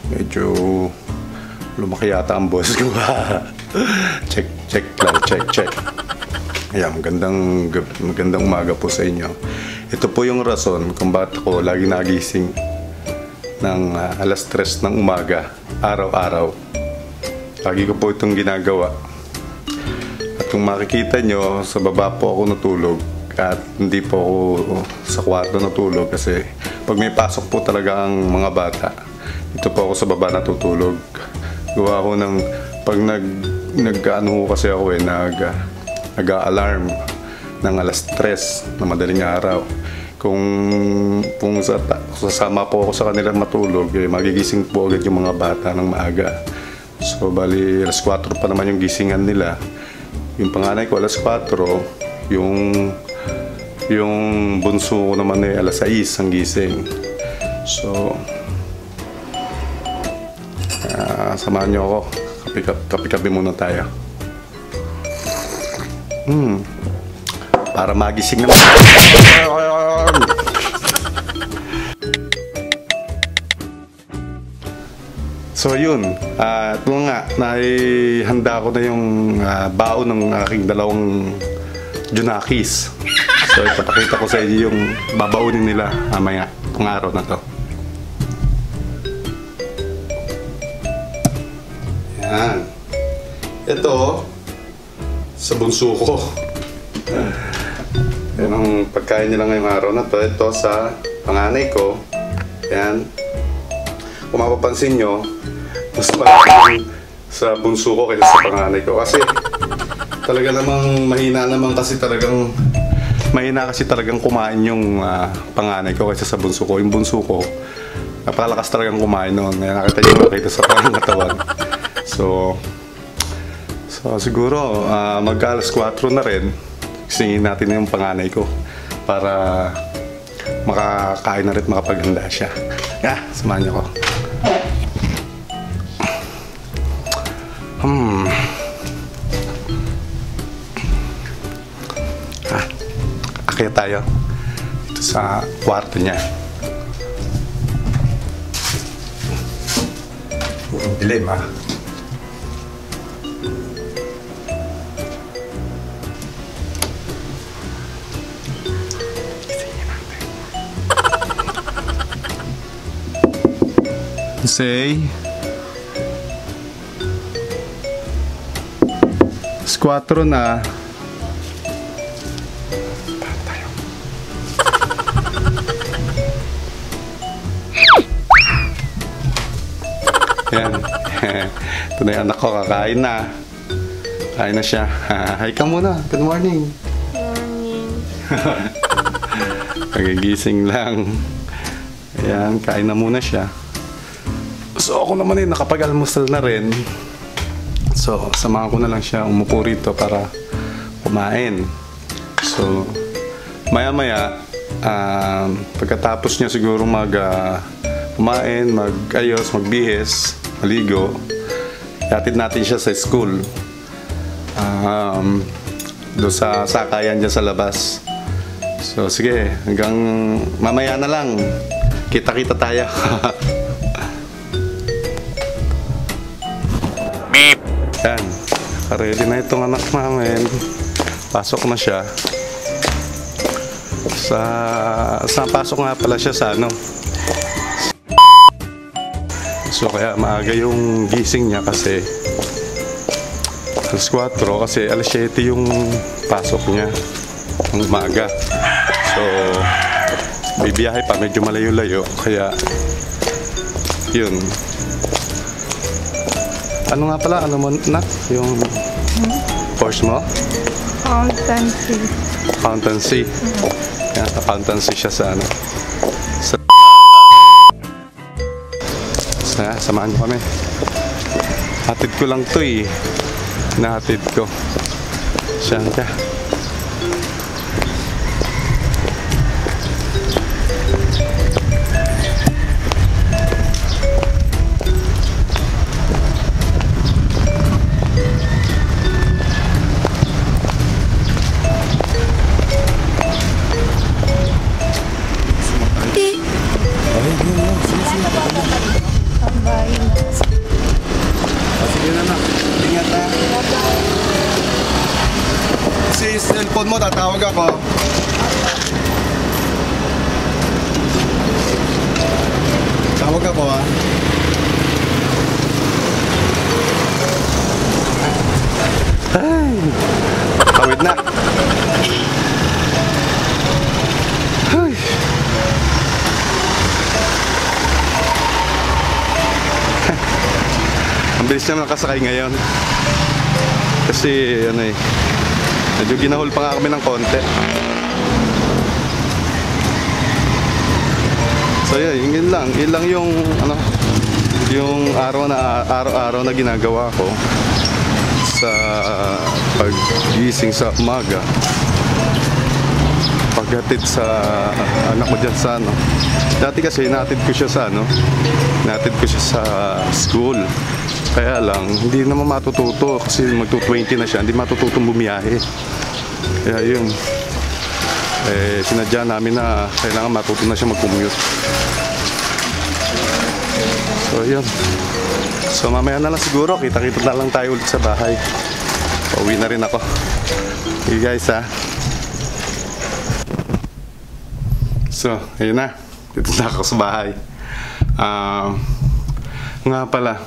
Medyo lumaki yata ang boss ko. check lang, check. Ayan, magandang umaga po sa inyo. Ito po yung rason kung bakit ako lagi nagising ng alas 3 ng umaga, araw-araw. Lagi ko po itong ginagawa. At kung makikita nyo, sa baba po ako natulog at hindi po ako sa kwarto natulog kasi pag may pasok po talaga ang mga bata, ito po ako sa baba natutulog. Gawa ko ng pag nag-ano kasi ako nag-alarm ng alas 3 na madaling araw. Kung sasama po ako sa kanila matulog, magigising po agad yung mga bata ng maaga. So bali alas 4 pa naman yung gisingan nila. Yung panganay ko alas 4, yung bunso ko naman alas 6 ang gising. So samahan nyo ako. Kape-kape muna tayo. Para magising naman. So yun, ito nga, naihanda ko na yung baon ng aking dalawang Junakis. So ipapakita ko sa inyo yung babaunin nila mamaya, itong araw na to. Yan. Ito, sa bunso ko. Yan ang pagkain nila ngayong araw na to. Ito sa panganay ko. Yan. Kung mapapansin nyo, mas malaki sa bunso ko kaysa sa panganay ko. Kasi talaga namang mahina kasi talagang kumain yung panganay ko kaysa sa bunso ko. Yung bunso ko, napakalakas talagang kumain noon. Nakita sa pangangatawan. So siguro mag-alas 4 na rin. Singin natin yung panganay ko para makakain na rin, makapaghanda siya. Samahan niyo ko. Akyat tayo dito sa kwarto niya. Dilim Say 4 na. Yan. Ito na yung anak ko, kakain na. Kain na siya. Hi ka muna. Good morning. Morning. Nagigising lang. Ayan, kain na muna siya. So ako naman nakapag-almusal na rin. So samahan ko na lang siya umupo rito para kumain. So maya-maya pagkatapos niya siguro kumain, mag-ayos, magbihis, maligo, hatid natin siya sa school. Doon sa sakayan dyan sa labas. So sige, hanggang mamaya na lang. Kita-kita tayo. Yan, ready na itong anak namin. Pasok na siya. Pasok nga pala siya sa So kaya maaga yung gising niya kasi alas 4 kasi alas 7 yung pasok niya ng umaga. So bibiyahe pa, medyo malayo-layo kaya yun. Ano nga pala? Ano mo na? Yung course mo? Accountancy. Accountancy. Yan, accountancy siya sa samahan nyo kami. Hatid ko lang to Nahatid ko. Siya ka. cellphone mo, tatawag ako. Tawag ako ha. Ay, tawid na. Ay. Ang bilis naman nakasakay ngayon. Kasi ano eh, medyo ginahol pa nga kami ng konti. So yun lang yung ano, yung araw-araw na ginagawa ko sa paggising sa umaga, paghatid sa anak ko dyan sa ano. Dati kasi natid ko siya sa school. Kaya lang, hindi naman matututo kasi magto-20 na siya, hindi matututong bumiyahe. Kaya yun, sinadya namin na kailangan matuto na siya mag-commute. So yun. So mamaya na lang siguro, kita-kita na lang tayo ulit sa bahay. Pauwi na rin ako. Okay guys ha. So, ayun na. Dito na ako sa bahay. Nga pala,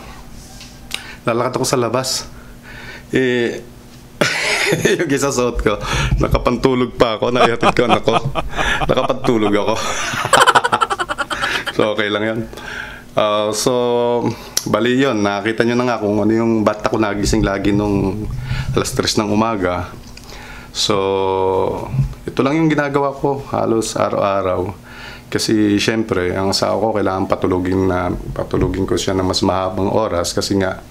lalakad ako sa labas. Yung isasuot ko, nakapantulog pa ako, naihatid ko anak ko. Nakapantulog ako. So, okay lang yan. So, bali yun, nakita nyo na nga kung ano yung bata ko nagising lagi nung alas 3 ng umaga. So, ito lang yung ginagawa ko halos araw-araw. Kasi syempre, ang asawa ko kailangan patulugin ko siya ng mas mahabang oras kasi nga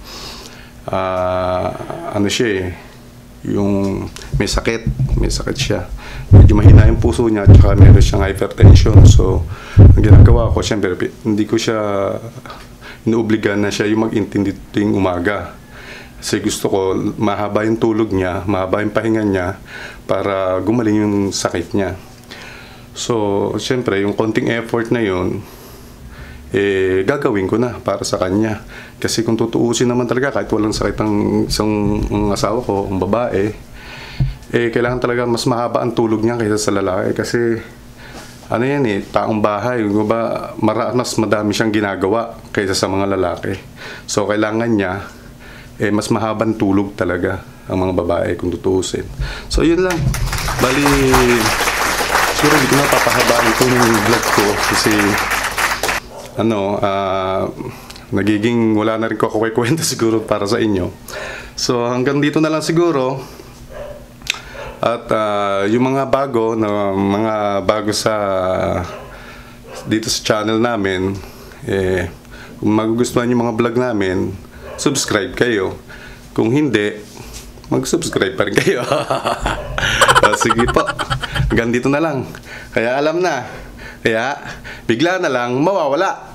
ano siya eh, yung may sakit siya. Medyo mahina yung puso niya at saka meron siyang hypertension. So, ang ginagawa ko, syempre, hindi ko siya inuobligan na siya yung mag-intindi tuwing umaga. Kasi gusto ko mahaba yung tulog niya, mahaba yung pahinga niya para gumaling yung sakit niya. So, syempre, yung konting effort na yun, gagawin ko na para sa kanya. Kasi kung tutuusin naman talaga, kahit walang sakit ang isang asawa ko, ang babae, kailangan talaga mas mahaba ang tulog niya kaysa sa lalaki. Kasi, ano yan eh, taong bahay, mas madami siyang ginagawa kaysa sa mga lalaki. So, kailangan niya, mas mahabang tulog talaga ang mga babae kung tutuusin. So, yun lang. Bali, siguro hindi ko na papahabaan itong vlog ko kasi nagiging wala na rin ko ako kwenta siguro para sa inyo. So hanggang dito na lang siguro. At yung mga bago sa dito sa channel namin, kung magugustuhan yung mga vlog namin, subscribe kayo. Kung hindi, mag-subscribe pa rin kayo. Sige po, hanggang dito na lang. Kaya alam na, kaya bigla na lang mawawala.